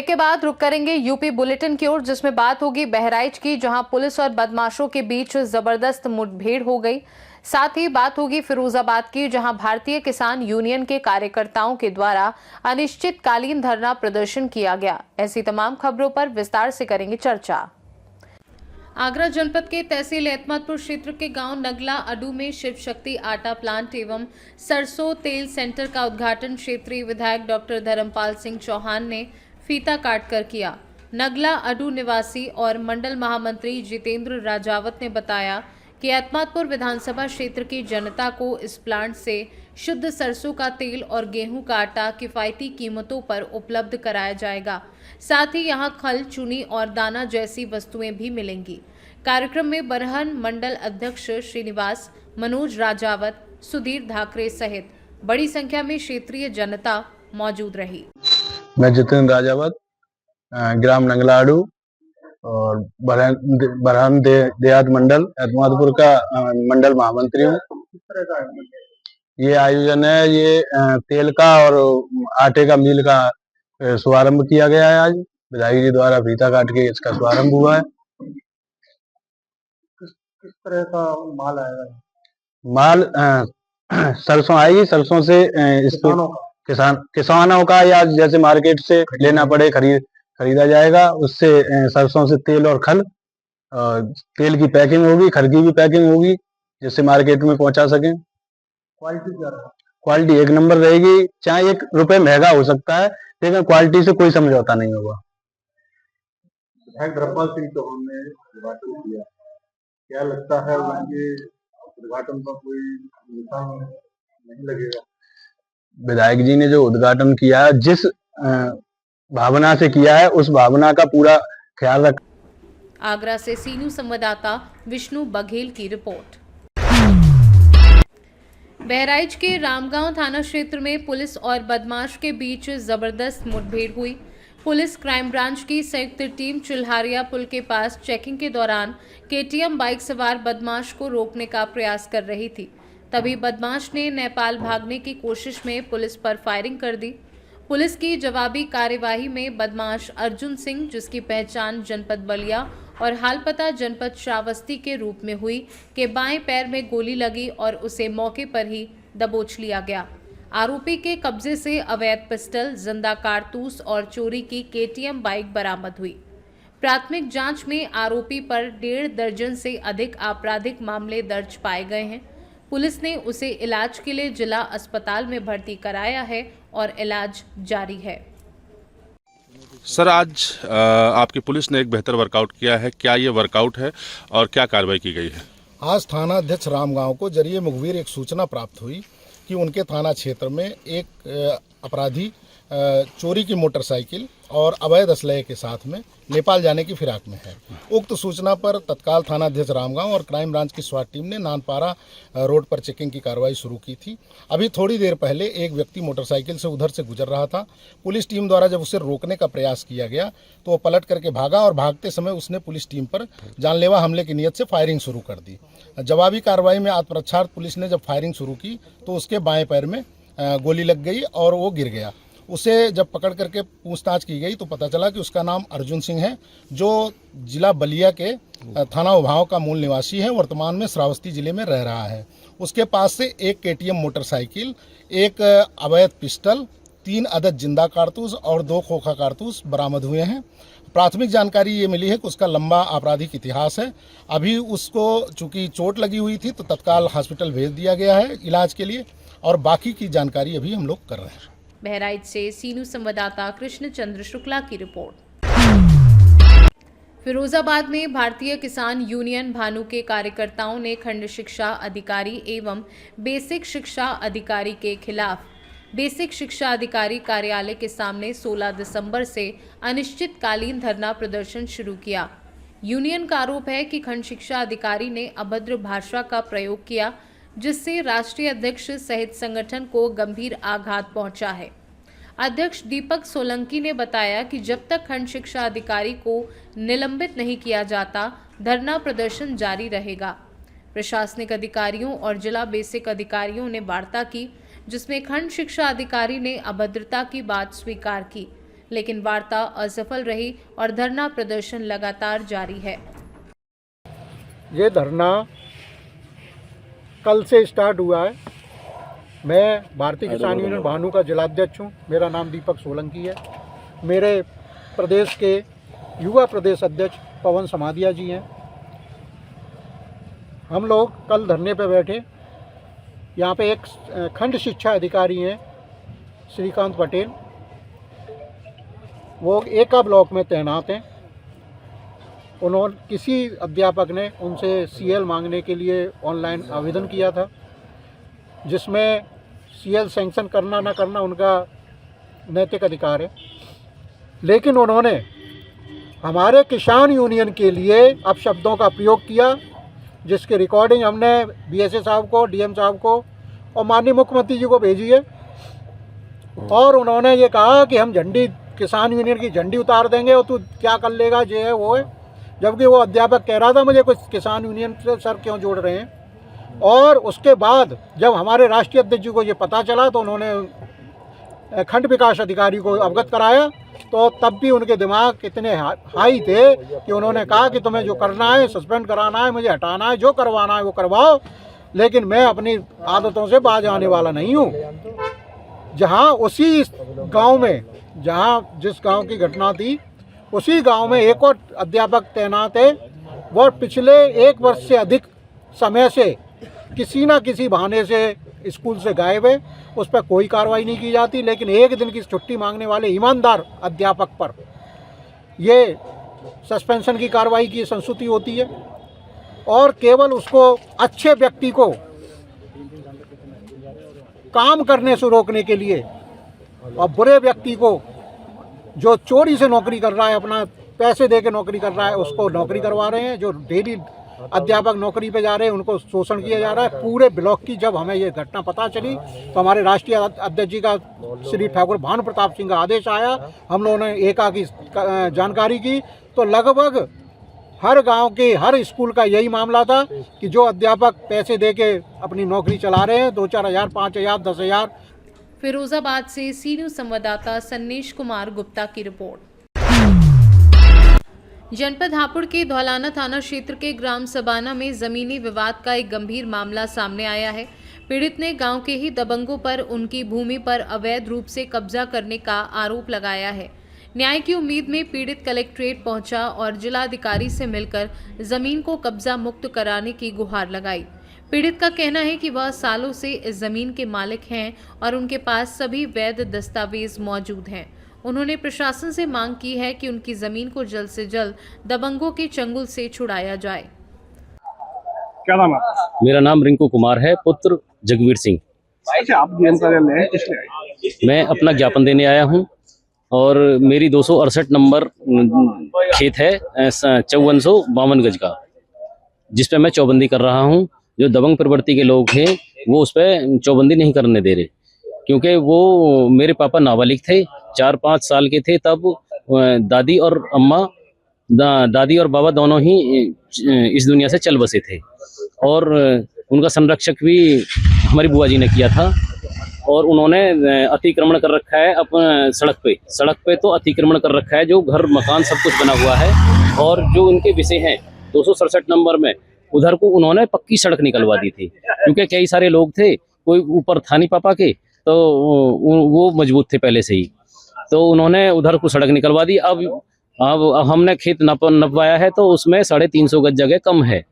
Break के बाद रुक करेंगे यूपी बुलेटिन की ओर, जिसमें बात होगी बहराइच की, जहां पुलिस और बदमाशों के बीच जबरदस्त मुठभेड़ हो गई। साथ ही बात होगी फिरोजाबाद की, जहां भारतीय किसान यूनियन के कार्यकर्ताओं के द्वारा अनिश्चितकालीन धरना प्रदर्शन किया गया। ऐसी तमाम खबरों पर विस्तार से करेंगे चर्चा। आगरा जनपद के तहसील एतमादपुर क्षेत्र के गांव नगला अडू में शिव शक्ति आटा प्लांट एवं सरसों तेल सेंटर का उद्घाटन क्षेत्रीय विधायक डॉक्टर धर्मपाल सिंह चौहान ने फीता काटकर किया। नगला अडू निवासी और मंडल महामंत्री जितेंद्र राजावत ने बताया कि एतमादपुर विधानसभा क्षेत्र की जनता को इस प्लांट से शुद्ध सरसों का तेल और गेहूं का आटा किफायती कीमतों पर उपलब्ध कराया जाएगा। साथ ही यहां खल, चुनी और दाना जैसी वस्तुएं भी मिलेंगी। कार्यक्रम में बरहन मंडल अध्यक्ष श्रीनिवास, मनोज राजावत, सुधीर धाकरे सहित बड़ी संख्या में क्षेत्रीय जनता मौजूद रही। मैं जितेंद्र राजावत, ग्राम नंगलाडू और बरहन देहात मंडल एतमादपुर का मंडल महामंत्री हूँ। ये आयोजन है, ये तेल का और आटे का मिल का शुभारंभ किया गया है। आज विधायक जी द्वारा फीता काट के इसका शुभारंभ हुआ है। किस तरह का माल आएगा? माल सरसों आएगी, सरसों से इसको किसानों का या जैसे मार्केट से लेना पड़े खरीदा जाएगा। उससे सरसों से तेल और खल, तेल की पैकिंग होगी, खल की भी पैकिंग होगी, जिससे मार्केट में पहुंचा सकें। क्वालिटी क्या रहेगा? क्वालिटी एक नंबर रहेगी। चाहे 1 रुपए महंगा हो सकता है, लेकिन क्वालिटी से कोई समझौता नहीं होगा। विधायक धर्मपाल सिंह चौहान ने उद्घाटन किया, क्या लगता है उनके उद्घाटन पर कोई निशान नहीं लगेगा? विधायक जी ने जो उद्घाटन किया है, जिस भावना से किया है, उस भावना का पूरा ख्याल रख। आगरा से सीनू संवाददाता विष्णु बघेल की रिपोर्ट। बहराइच के रामगांव थाना क्षेत्र में पुलिस और बदमाश के बीच जबरदस्त मुठभेड़ हुई। पुलिस क्राइम ब्रांच की संयुक्त टीम चुल्हारिया पुल के पास चेकिंग के दौरान केटीएम बाइक सवार बदमाश को रोकने का प्रयास कर रही थी। तभी बदमाश ने नेपाल भागने की कोशिश में पुलिस पर फायरिंग कर दी। पुलिस की जवाबी कार्यवाही में बदमाश अर्जुन सिंह, जिसकी पहचान जनपद बलिया और हालपता जनपद श्रावस्ती के रूप में हुई, के बाएं पैर में गोली लगी और उसे मौके पर ही दबोच लिया गया। आरोपी के कब्जे से अवैध पिस्टल, जिंदा कारतूस और चोरी की केटीएम बाइक बरामद हुई। प्राथमिक जांच में आरोपी पर 1.5 दर्जन से अधिक आपराधिक मामले दर्ज पाए गए हैं। पुलिस ने उसे इलाज के लिए जिला अस्पताल में भर्ती कराया है और इलाज जारी है। सर, आज आपकी पुलिस ने एक बेहतर वर्कआउट किया है, क्या ये वर्कआउट है और क्या कार्रवाई की गई है? आज थाना अध्यक्ष रामगांव को जरिए मुखबिर एक सूचना प्राप्त हुई कि उनके थाना क्षेत्र में एक अपराधी चोरी की मोटरसाइकिल और अवैध असलहे के साथ में नेपाल जाने की फिराक में है। उक्त सूचना पर तत्काल थाना अध्यक्ष रामगांव और क्राइम ब्रांच की स्वाट टीम ने नानपारा रोड पर चेकिंग की कार्रवाई शुरू की थी। अभी थोड़ी देर पहले एक व्यक्ति मोटरसाइकिल से उधर से गुजर रहा था। पुलिस टीम द्वारा जब उसे रोकने का प्रयास किया गया तो वो पलट करके भागा और भागते समय उसने पुलिस टीम पर जानलेवा हमले की नीयत से फायरिंग शुरू कर दी। जवाबी कार्रवाई में आत्मरक्षार्थ पुलिस ने जब फायरिंग शुरू की तो उसके बाएं पैर में गोली लग गई और वो गिर गया। उसे जब पकड़ करके पूछताछ की गई तो पता चला कि उसका नाम अर्जुन सिंह है, जो जिला बलिया के थाना उभाव का मूल निवासी है। वर्तमान में श्रावस्ती जिले में रह रहा है। उसके पास से एक केटीएम मोटरसाइकिल, एक अवैध पिस्टल, 3 अदद जिंदा कारतूस और 2 खोखा कारतूस बरामद हुए हैं। प्राथमिक जानकारी ये मिली है कि उसका लंबा आपराधिक इतिहास है। अभी उसको चूंकि चोट लगी हुई थी तो तत्काल हॉस्पिटल भेज दिया गया है इलाज के लिए, और बाकी की जानकारी अभी हम लोग कर रहे हैं। बहराइच से सीनू संवाददाता कृष्ण चंद्र शुक्ला की रिपोर्ट। फिरोजाबाद में भारतीय किसान यूनियन भानु के कार्यकर्ताओं ने खंड शिक्षा अधिकारी एवं बेसिक शिक्षा अधिकारी के खिलाफ बेसिक शिक्षा अधिकारी कार्यालय के सामने 16 दिसंबर से अनिश्चितकालीन धरना प्रदर्शन शुरू किया। यूनियन का आरोप है कि खंड शिक्षा अधिकारी ने अभद्र भाषा का प्रयोग किया, जिससे राष्ट्रीय अध्यक्ष सहित संगठन को गंभीर आघात पहुंचा है। अध्यक्ष दीपक सोलंकी ने बताया कि जब तक खंड शिक्षा अधिकारी को निलंबित नहीं किया जाता, धरना प्रदर्शन जारी रहेगा। प्रशासनिक अधिकारियों और जिला बेसिक अधिकारियों ने वार्ता की, जिसमें खंड शिक्षा अधिकारी ने अभद्रता की बात स्वीकार की। लेकिन वार्ता असफल रही और धरना प्रदर्शन लगातार जारी है। ये धरना कल से स्टार्ट हुआ है। मैं भारतीय किसान यूनियन भानु का जिलाध्यक्ष हूँ। मेरा नाम दीपक सोलंकी है। मेरे प्रदेश के युवा प्रदेश अध्यक्ष पवन समाधिया जी हैं। हम लोग कल धरने पे बैठे। यहाँ पे एक खंड शिक्षा अधिकारी हैं श्रीकांत पटेल, वो एका ब्लॉक में तैनात हैं। उन्होंने किसी अध्यापक ने उनसे सीएल मांगने के लिए ऑनलाइन आवेदन किया था, जिसमें सीएल सैंक्शन करना ना करना उनका नैतिक अधिकार है। लेकिन उन्होंने हमारे किसान यूनियन के लिए अपशब्दों का प्रयोग किया, जिसकी रिकॉर्डिंग हमने बीएसए साहब को, डीएम साहब को और माननीय मुख्यमंत्री जी को भेजी है। और उन्होंने ये कहा कि हम झंडी, किसान यूनियन की झंडी उतार देंगे और तू क्या कर लेगा, ये है वो है। जबकि वो अध्यापक कह रहा था मुझे कुछ किसान यूनियन से सर क्यों जोड़ रहे हैं। और उसके बाद जब हमारे राष्ट्रीय अध्यक्ष जी को ये पता चला तो उन्होंने खंड विकास अधिकारी को अवगत कराया। तो तब भी उनके दिमाग इतने हाई थे कि उन्होंने कहा कि तुम्हें जो करना है, सस्पेंड कराना है, मुझे हटाना है, जो करवाना है वो करवाओ, लेकिन मैं अपनी आदतों से बाज आने वाला नहीं हूँ। जहाँ उसी गांव में, जहाँ जिस गांव की घटना थी, उसी गांव में एक और अध्यापक तैनात है। वो पिछले 1 वर्ष से अधिक समय से किसी न किसी बहाने से स्कूल से गायब है। उस पर कोई कार्रवाई नहीं की जाती, लेकिन एक दिन की छुट्टी मांगने वाले ईमानदार अध्यापक पर ये सस्पेंशन की कार्रवाई की संस्तुति होती है। और केवल उसको अच्छे व्यक्ति को काम करने से रोकने के लिए और बुरे व्यक्ति को जो चोरी से नौकरी कर रहा है, अपना पैसे दे के नौकरी कर रहा है, उसको नौकरी करवा रहे हैं। जो डेली अध्यापक नौकरी पे जा रहे हैं उनको शोषण किया जा रहा है। पूरे ब्लॉक की जब हमें ये घटना पता चली तो हमारे राष्ट्रीय अध्यक्ष जी का श्री ठाकुर भानु प्रताप सिंह का आदेश आया। हम लोगों ने एका की जानकारी की तो लगभग हर गांव के हर स्कूल का यही मामला था कि जो अध्यापक पैसे दे के अपनी नौकरी चला रहे हैं, 2-4 हज़ार, 5 हज़ार, 10 हज़ार। फिरोजाबाद से सी न्यूज संवाददाता सन्नेश कुमार गुप्ता की रिपोर्ट। जनपद हापुड़ के धौलाना थाना क्षेत्र के ग्राम सबाना में जमीनी विवाद का एक गंभीर मामला सामने आया है। पीड़ित ने गांव के ही दबंगों पर उनकी भूमि पर अवैध रूप से कब्जा करने का आरोप लगाया है। न्याय की उम्मीद में पीड़ित कलेक्ट्रेट पहुंचा और जिलाधिकारी से मिलकर जमीन को कब्जा मुक्त कराने की गुहार लगाई। पीड़ित का कहना है कि वह सालों से इस जमीन के मालिक हैं और उनके पास सभी वैध दस्तावेज मौजूद हैं। उन्होंने प्रशासन से मांग की है कि उनकी जमीन को जल्द से जल्द दबंगों के चंगुल से छुड़ाया जाए। क्या नाम है? मेरा नाम रिंकू कुमार है, पुत्र जगवीर सिंह। आप डीएम कार्यालय किसलिए आए? मैं अपना ज्ञापन देने आया हूं और मेरी 268 नंबर खेत है 5452 गज का, जिस पे मैं चौबंदी कर रहा हूं। जो दबंग प्रवृत्ति के लोग हैं वो उस पर चौबंदी नहीं करने दे रहे, क्योंकि वो मेरे पापा नाबालिग थे, 4-5 साल के थे तब दादी और अम्मा, दादी और बाबा दोनों ही इस दुनिया से चल बसे थे। और उनका संरक्षक भी हमारी बुआ जी ने किया था। और उन्होंने अतिक्रमण कर रखा है अपन सड़क पे तो अतिक्रमण कर रखा है, जो घर मकान सब कुछ बना हुआ है। और जो उनके विषय हैं 267 नंबर में, उधर को उन्होंने पक्की सड़क निकलवा दी थी, क्योंकि कई सारे लोग थे, कोई ऊपर था नहीं पापा के, तो वो मजबूत थे पहले से ही, तो उन्होंने उधर को सड़क निकलवा दी। अब हमने खेत नपवाया है तो उसमें 350 गज जगह कम है,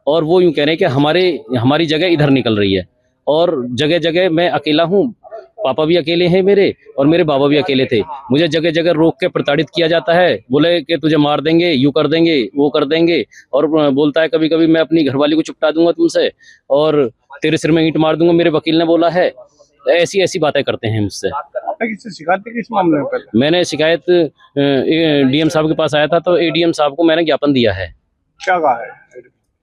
और वो यूँ कह रहे हैं कि हमारी जगह इधर निकल रही है। और जगह जगह मैं अकेला हूँ, पापा भी अकेले हैं मेरे, और मेरे बाबा भी अकेले थे। मुझे जगह जगह रोक के प्रताड़ित किया जाता है, बोले कि तुझे मार देंगे, यूँ कर देंगे, वो कर देंगे। और बोलता है कभी कभी मैं अपनी घरवाली को चिपटा दूंगा तुमसे, और तेरे सिर में ईंट मार दूंगा, मेरे वकील ने बोला है। ऐसी बातें करते हैं मुझसे। किससे शिकायत की, किस मामले में? मैंने शिकायत डीएम साहब के पास आया था, तो एडीएम साहब को मैंने ज्ञापन दिया है। क्या कहा है?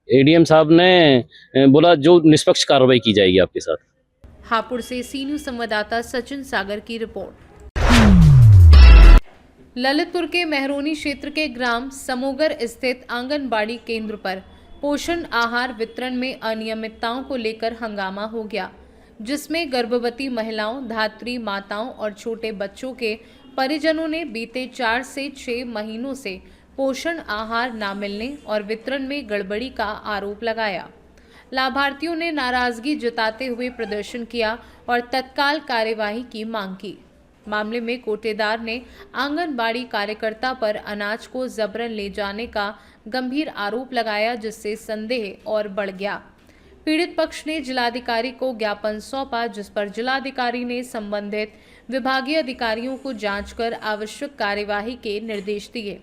एडीएम साहब ने बोला जो निष्पक्ष कार्रवाई की जाएगी आपके साथ। हापुड़ से सी न्यूज संवाददाता सचिन सागर की रिपोर्ट। ललितपुर के मेहरोनी क्षेत्र के ग्राम समोगर स्थित आंगनबाड़ी केंद्र पर पोषण आहार वितरण में अनियमितताओं को लेकर हंगामा हो गया, जिसमें गर्भवती महिलाओं, धात्री माताओं और छोटे बच्चों के परिजनों ने बीते 4 से 6 महीनों से पोषण आहार न मिलने और वितरण में गड़बड़ी का आरोप लगाया। लाभार्थियों ने नाराजगी जताते हुए प्रदर्शन किया और तत्काल कार्यवाही की मांग की। मामले में कोटेदार ने आंगनबाड़ी कार्यकर्ता पर अनाज को जबरन ले जाने का गंभीर आरोप लगाया, जिससे संदेह और बढ़ गया। पीड़ित पक्ष ने जिलाधिकारी को ज्ञापन सौंपा, जिस पर जिलाधिकारी ने संबंधित विभागीय अधिकारियों को जांच कर आवश्यक कार्यवाही के निर्देश दिए।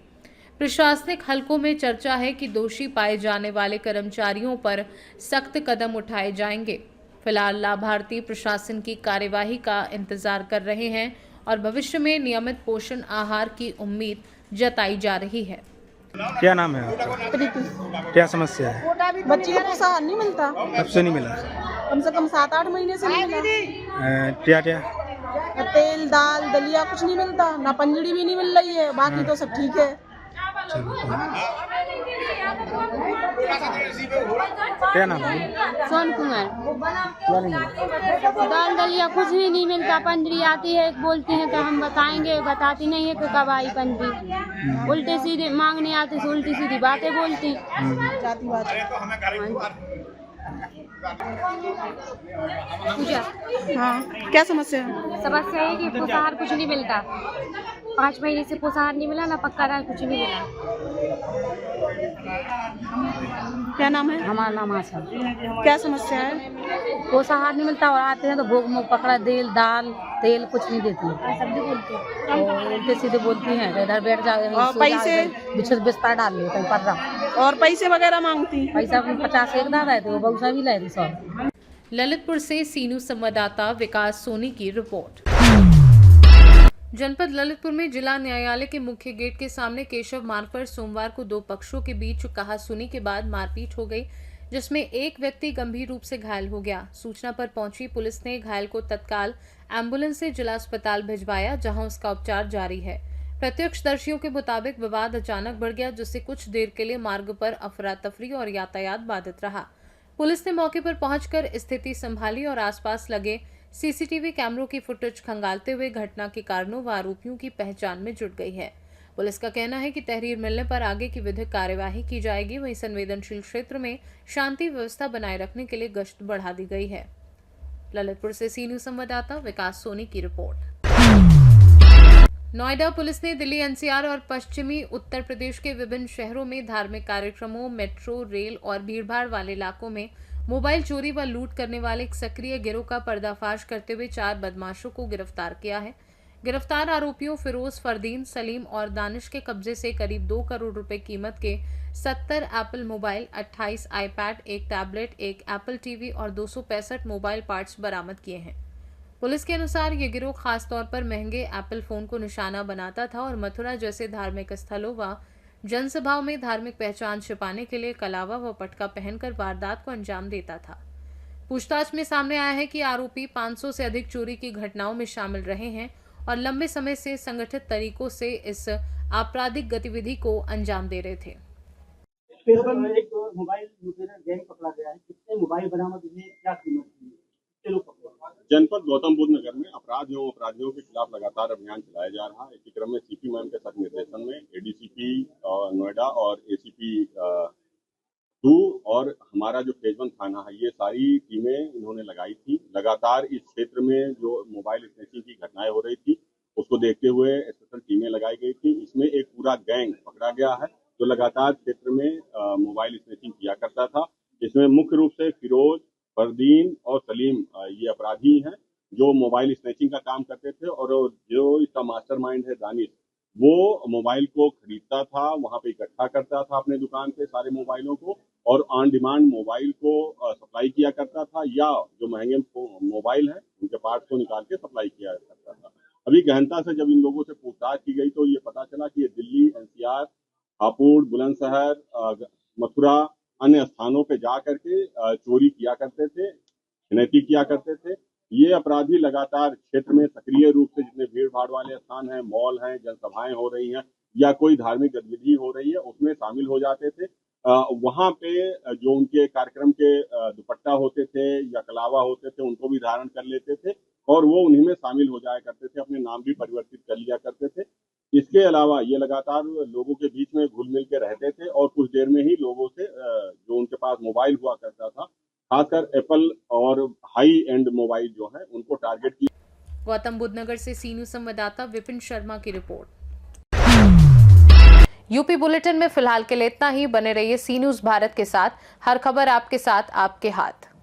प्रशासनिक हलकों में चर्चा है कि दोषी पाए जाने वाले कर्मचारियों पर सख्त कदम उठाए जाएंगे। फिलहाल लाभार्थी प्रशासन की कार्यवाही का इंतजार कर रहे हैं और भविष्य में नियमित पोषण आहार की उम्मीद जताई जा रही है। क्या नाम है आपका? प्रीति। क्या समस्या है? बच्ची को पोषाहार नहीं मिलता, कब से नहीं मिला? कम से कम 7-8 महीने से नहीं मिला। क्या क्या? तेल दाल दलिया कुछ नहीं मिलता, ना पंजड़ी भी नहीं मिल रही है, बाकी तो सब ठीक है। क्या नाम है? सोन कुमार। दाल दलिया कुछ भी नहीं मिलता। पंजरी आती है बोलती है तो हम बताएंगे, बताती नहीं है तो कब आई पंजरी। उल्टे सीधे मांगने आती तो उल्टी सीधी बातें बोलती। जाती बात। हाँ, क्या समस्या है? समस्या है कि पोषाहार कुछ नहीं मिलता। 5 महीने से पोषाहार नहीं मिला, ना पक्का दाल कुछ नहीं मिला। क्या नाम है? हमारा नाम आशा। क्या समस्या है? पोषाहार नहीं मिलता और आते हैं तो भोग में पकड़ा देल दाल तेल कुछ नहीं देती, और उल्टे सीधे बोलती हैं। इधर बैठ जाओ, और पैसे बिस्तर डाल ले कहीं पड़ रहा। और पैसे वगैरह मांगती? पैसा 50 एक दादा है तो बहुत सा भी लाए थे सब। ललितपुर से सीनू संवाददाता विकास सोनी की रिपोर्ट। जनपद ललितपुर में जिला न्यायालय के मुख्य गेट के सामने केशव मार्ग पर सोमवार को 2 पक्षों के बीच कहासुनी के बाद मारपीट हो गई, जिसमें एक व्यक्ति गंभीर रूप से घायल हो गया। सूचना पर पहुंची पुलिस ने घायल को तत्काल एम्बुलेंस से जिला अस्पताल भिजवाया, जहां उसका उपचार जारी है। प्रत्यक्षदर्शियों के मुताबिक विवाद अचानक बढ़ गया, जिससे कुछ देर के लिए मार्ग पर अफरा तफरी और यातायात बाधित रहा। पुलिस ने मौके पर पहुंचकर स्थिति संभाली और आसपास लगे सीसीटीवी कैमरों की फुटेज खंगालते हुए घटना के कारणों व आरोपियों की पहचान में जुट गई है। पुलिस का कहना है कि तहरीर मिलने पर आगे की विधिक कार्यवाही की जाएगी। वहीं संवेदनशील क्षेत्र में शांति व्यवस्था बनाए रखने के लिए गश्त बढ़ा दी गई है। ललितपुर से सी न्यूज संवाददाता विकास सोनी की रिपोर्ट। नोएडा पुलिस ने दिल्ली, एनसीआर और पश्चिमी उत्तर प्रदेश के विभिन्न शहरों में धार्मिक कार्यक्रमों, मेट्रो, रेल और भीड़भाड़ वाले इलाकों में मोबाइल चोरी व लूट करने वाले एक सक्रिय गिरोह का पर्दाफाश करते हुए 4 बदमाशों को गिरफ्तार किया है। गिरफ्तार आरोपियों फिरोज, फरदीन, सलीम और दानिश के कब्जे से करीब 2 करोड़ रुपए कीमत के 70 Apple mobile, 28 iPad, 1 tablet, 1 Apple TV और 265 मोबाइल पार्ट्स बरामद किए हैं। पुलिस के अनुसार ये गिरोह खासतौर पर महंगे एप्पल फोन को निशाना बनाता था और मथुरा जैसे धार्मिक स्थलों व जनसभाओं में धार्मिक पहचान छिपाने के लिए कलावा व पटका पहनकर वारदात को अंजाम देता था। पूछताछ में सामने आया है कि आरोपी 500 से अधिक चोरी की घटनाओं में शामिल रहे हैं और लंबे समय से संगठित तरीकों से इस आपराधिक गतिविधि को अंजाम दे रहे थे। एक मोबाइल लुटेरा गैंग पकड़ा गया है। कितने मोबाइल बरामद हुए, क्या कीमत थी? जनपद गौतम बुद्ध नगर में अपराध एवं अपराधियों के खिलाफ लगातार अभियान चलाया जा रहा है। इसी क्रम में सीपी मैम के साथ निर्देशन में एडीसीपी नोएडा और एसीपी 2 और हमारा जो फेज 1 थाना है, ये सारी टीमें इन्होंने लगाई थी। लगातार इस क्षेत्र में जो मोबाइल स्नैचिंग की घटनाएं हो रही थी, उसको देखते हुए स्पेशल टीमें लगाई गई थी। इसमें एक पूरा गैंग पकड़ा गया है जो लगातार क्षेत्र में मोबाइल स्नैचिंग किया करता था। इसमें मुख्य रूप से फिरोज, फरदीन और सलीम ये अपराधी हैं जो मोबाइल स्नैचिंग का काम करते थे, और जो इसका मास्टरमाइंड है दानिश, वो मोबाइल को खरीदता था, वहां पे इकट्ठा करता था अपने दुकान पे सारे मोबाइलों को, और ऑन डिमांड मोबाइल को सप्लाई किया करता था, या जो महंगे मोबाइल हैं उनके पार्ट्स को निकाल के सप्लाई किया करता था। अभी गहनता से जब इन लोगों से पूछताछ की गई तो ये पता चला कि ये दिल्ली, एनसीआर, हापुड़, बुलंदशहर, मथुरा, अन्य स्थानों पे जा करके चोरी किया करते थे, अनैतिक किया करते थे। ये अपराधी लगातार क्षेत्र में सक्रिय रूप से जितने भीड़ भाड़ वाले स्थान हैं, मॉल हैं, जनसभाएं हो रही हैं या कोई धार्मिक गतिविधि हो रही है, उसमें शामिल हो जाते थे। वहां पे जो उनके कार्यक्रम के दुपट्टा होते थे या कलावा होते थे, उनको भी धारण कर लेते थे और वो उन्हीं में शामिल हो जाया करते थे, अपने नाम भी परिवर्तित कर लिया करते थे। इसके अलावा ये लगातार लोगों के बीच में घुल मिल के रहते थे और कुछ देर में ही लोगों से जो उनके पास मोबाइल हुआ करता था, खासकर एप्पल और हाई एंड मोबाइल जो है उनको टारगेट किया। गौतम बुद्ध नगर से सी न्यूज संवाददाता विपिन शर्मा की रिपोर्ट। यूपी बुलेटिन में फिलहाल के लिए इतना ही। बने रहिए सी न्यूज भारत के साथ। हर खबर आपके साथ, आपके हाथ।